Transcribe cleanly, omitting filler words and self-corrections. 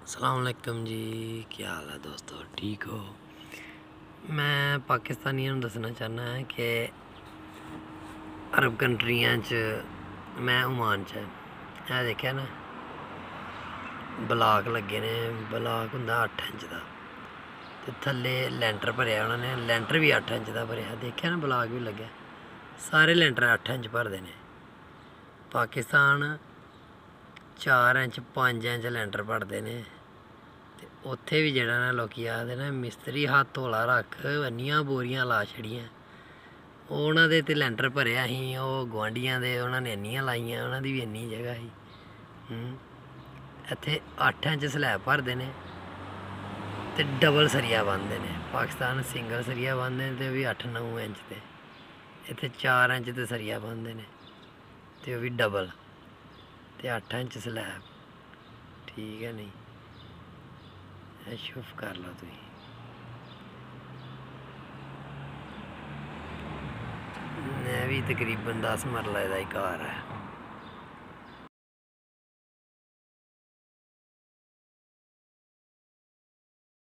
अस्सलाम वालेकुम जी, क्या हाल है दोस्तों, ठीक हो। मैं पाकिस्तानियों को दसना चाहना है कि अरब कंट्रियां च मैं ओमान च है देखा ना ब्लाक लगे ने। ब्लाक होंदा 8 इंच का ते थल्ले लैंटर भरेआ उन्होंने, लैंटर भी 8 इंच का भरेआ। देखा ना ब्लाक भी लग्या, सारे लैंटर 8 इंच भरदे ने। पाकिस्तान 4 इंच 5 इंच लैंटर भरदे ने। उत्थे भी जेह्ड़ा ना लोग आखदे ना मिस्त्री हत्थ हौला रख, अन्नियां बोरियां ला छड़ियां। उन्हां दे ते लैंटर भरेआ ही, ओह् गुआंढियां दे उन्हां ने अन्नियां लाइयां, उन्हां दी भी इन्नी जगह ही। इत्थे 8 इंच स्लैब भरदे ने ते डबल सरिया पांदे ने। पाकिस्तान सिंगल सरिया पांदे ने ते ओह् भी 8-9 इंच ते। इत्थे 4 इंच ते सरिया पांदे ने ते ओह् भी डबल ते 8 इंच स्लैब। ठीक है नहीं, शुफ कर लो तुम। मैं भी तकरीबन 10 मरले का ही घर है।